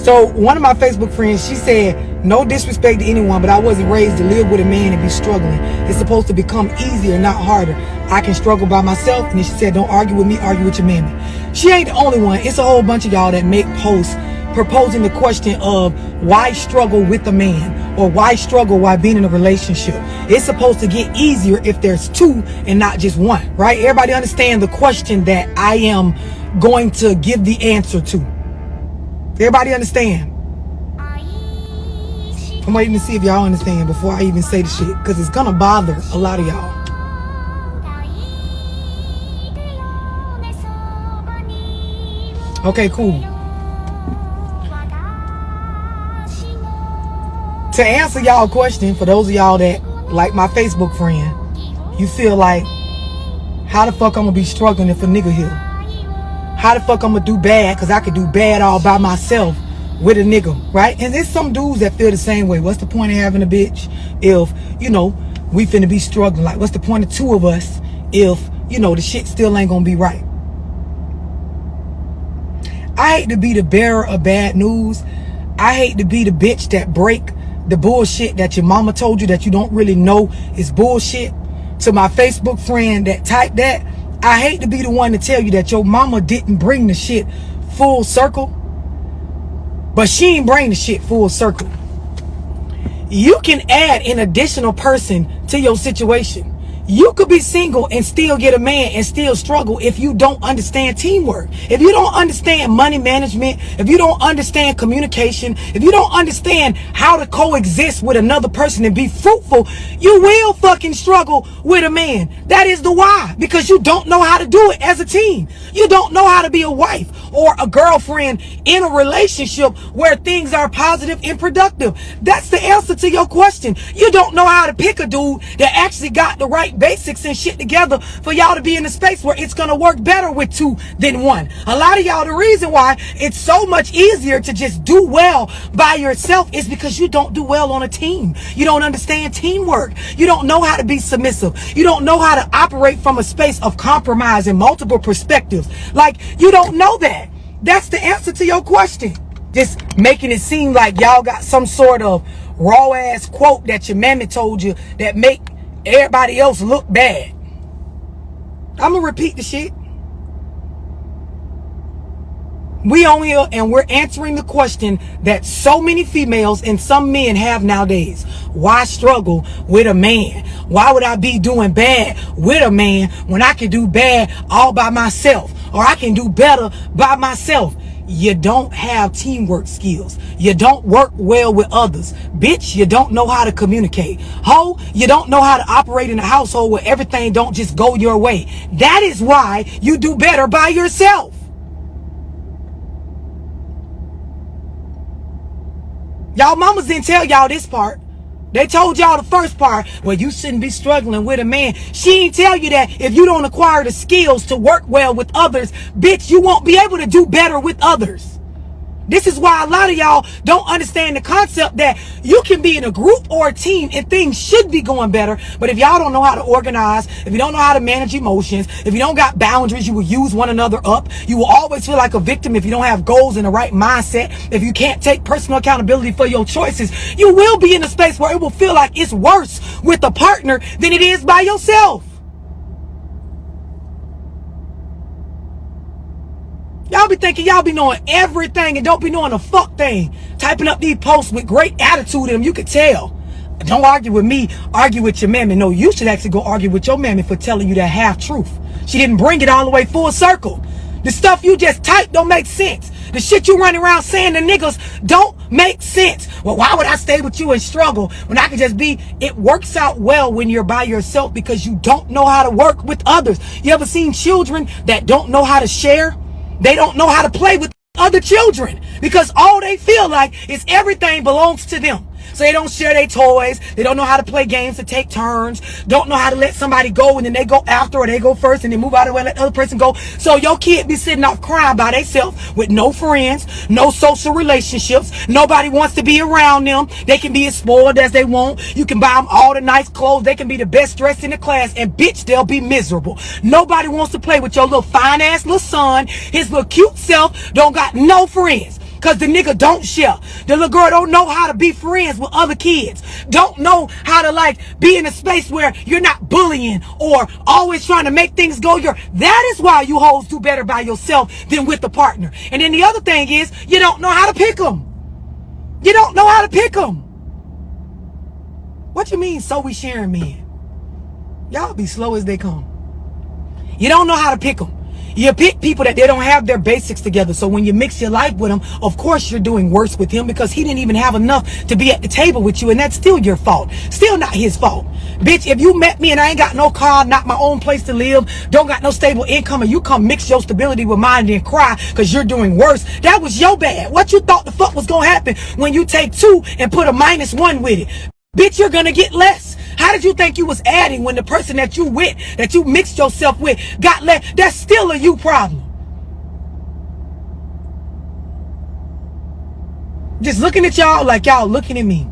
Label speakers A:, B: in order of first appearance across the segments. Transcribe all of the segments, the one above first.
A: So one of my Facebook friends, she said, no disrespect to anyone, but I wasn't raised to live with a man and be struggling. It's supposed to become easier, not harder. I can struggle by myself. And then she said, don't argue with me, argue with your mammy. She ain't the only one. It's a whole bunch of y'all that make posts proposing the question of why struggle with a man or why struggle while being in a relationship. It's supposed to get easier if there's two and not just one, right? Everybody understand the question that I am going to give the answer to. Everybody understand? I'm waiting to see if y'all understand before I even say the shit, because it's gonna bother a lot of y'all. Okay, cool. To answer y'all question, for those of y'all that, like my Facebook friend, you feel like, how the fuck I'm gonna be struggling if a nigga here? How the fuck I'm gonna do bad, because I could do bad all by myself with a nigga, right? And there's some dudes that feel the same way. What's the point of having a bitch if, you know, we finna be struggling? Like, what's the point of two of us if, you know, the shit still ain't gonna be right? I hate to be the bearer of bad news. I hate to be the bitch that break the bullshit that your mama told you that you don't really know is bullshit. To my Facebook friend that typed that, I hate to be the one to tell you that your mama didn't bring the shit full circle, but she ain't bring the shit full circle. You can add an additional person to your situation. You could be single and still get a man and still struggle if you don't understand teamwork. If you don't understand money management, if you don't understand communication, if you don't understand how to coexist with another person and be fruitful, you will fucking struggle with a man. That is the why. Because you don't know how to do it as a team. You don't know how to be a wife or a girlfriend in a relationship where things are positive and productive. That's the answer to your question. You don't know how to pick a dude that actually got the right basics and shit together for y'all to be in a space where it's gonna work better with two than one. A lot of y'all, the reason why it's so much easier to just do well by yourself is because you don't do well on a team. You don't understand teamwork. You don't know how to be submissive. You don't know how to operate from a space of compromise and multiple perspectives. Like, you don't know that. That's the answer to your question. Just making it seem like y'all got some sort of raw ass quote that your mammy told you that make everybody else look bad. I'm gonna repeat the shit. We on here and we're answering the question that so many females and some men have nowadays. Why struggle with a man? Why would I be doing bad with a man when I can do bad all by myself? Or I can do better by myself? You don't have teamwork skills. You don't work well with others. Bitch, you don't know how to communicate. Ho, you don't know how to operate in a household where everything don't just go your way. That is why you do better by yourself. Y'all mamas didn't tell y'all this part. They told y'all the first part, well, you shouldn't be struggling with a man. She ain't tell you that if you don't acquire the skills to work well with others, bitch, you won't be able to do better with others. This is why a lot of y'all don't understand the concept that you can be in a group or a team and things should be going better. But if y'all don't know how to organize, if you don't know how to manage emotions, if you don't got boundaries, you will use one another up. You will always feel like a victim if you don't have goals and the right mindset. If you can't take personal accountability for your choices, you will be in a space where it will feel like it's worse with a partner than it is by yourself. Y'all be thinking y'all be knowing everything and don't be knowing a fuck thing. Typing up these posts with great attitude in them, you could tell. Don't argue with me, argue with your mammy. No, you should actually go argue with your mammy for telling you that half truth. She didn't bring it all the way full circle. The stuff you just typed don't make sense. The shit you running around saying to niggas don't make sense. Well, why would I stay with you and struggle when I could just be? It works out well when you're by yourself because you don't know how to work with others. You ever seen children that don't know how to share? They don't know how to play with other children because all they feel like is everything belongs to them. So they don't share their toys. They don't know how to play games to take turns. Don't know how to let somebody go and then they go after or they go first and then move out of the way and let the other person go. So your kid be sitting off crying by themselves with no friends, no social relationships. Nobody wants to be around them. They can be as spoiled as they want. You can buy them all the nice clothes. They can be the best dressed in the class and bitch, they'll be miserable. Nobody wants to play with your little fine ass little son. His little cute self don't got no friends. Cause the nigga don't share. The little girl don't know how to be friends with other kids. Don't know how to like be in a space where you're not bullying or always trying to make things go your. That is why you hoes do better by yourself than with a partner. And then the other thing is you don't know how to pick them. You don't know how to pick them. What you mean, so we sharing men? Y'all be slow as they come. You don't know how to pick them. You pick people that they don't have their basics together. So when you mix your life with him, of course you're doing worse with him because he didn't even have enough to be at the table with you. And that's still your fault. Still not his fault. Bitch, if you met me and I ain't got no car, not my own place to live, don't got no stable income, and you come mix your stability with mine and then cry because you're doing worse, that was your bad. What you thought the fuck was going to happen when you take 2 and put a -1 with it? Bitch, you're going to get less. How did you think you was adding when the person that you with, that you mixed yourself with, got less? That's still a you problem. Just looking at y'all like y'all looking at me.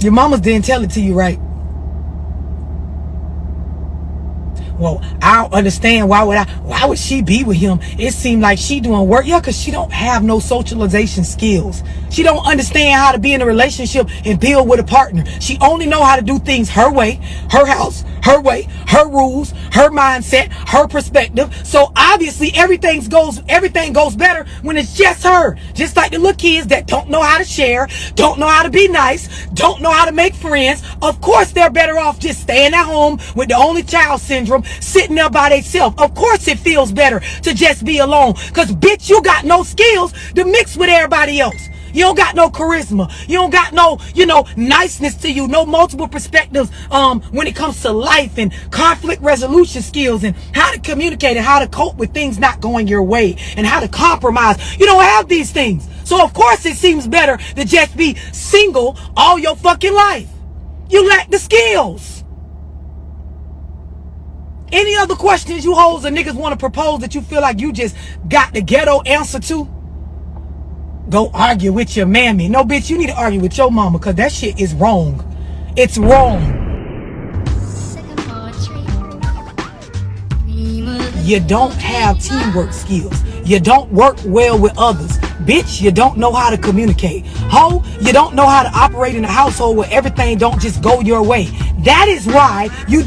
A: Your mamas didn't tell it to you, right? Well, I don't understand. Why would she be with him? It seemed like she doing work. Yeah, because she don't have no socialization skills. She don't understand how to be in a relationship and build with a partner. She only know how to do things her way, her house, her way, her rules, her mindset, her perspective. So obviously everything goes better when it's just her. Just like the little kids that don't know how to share, don't know how to be nice, don't know how to make friends. Of course they're better off just staying at home with the only child syndrome, sitting there by themselves. Of course it feels better to just be alone. Cause bitch, you got no skills to mix with everybody else. You don't got no charisma. You don't got no, niceness to you. No multiple perspectives when it comes to life and conflict resolution skills and how to communicate and how to cope with things not going your way and how to compromise. You don't have these things. So of course it seems better to just be single all your fucking life. You lack the skills. Any other questions you hoes or niggas want to propose that you feel like you just got the ghetto answer to? Go argue with your mammy. No, bitch, you need to argue with your mama because that shit is wrong. It's wrong. You don't have teamwork skills. You don't work well with others. Bitch, you don't know how to communicate. Ho, you don't know how to operate in a household where everything don't just go your way. That is why you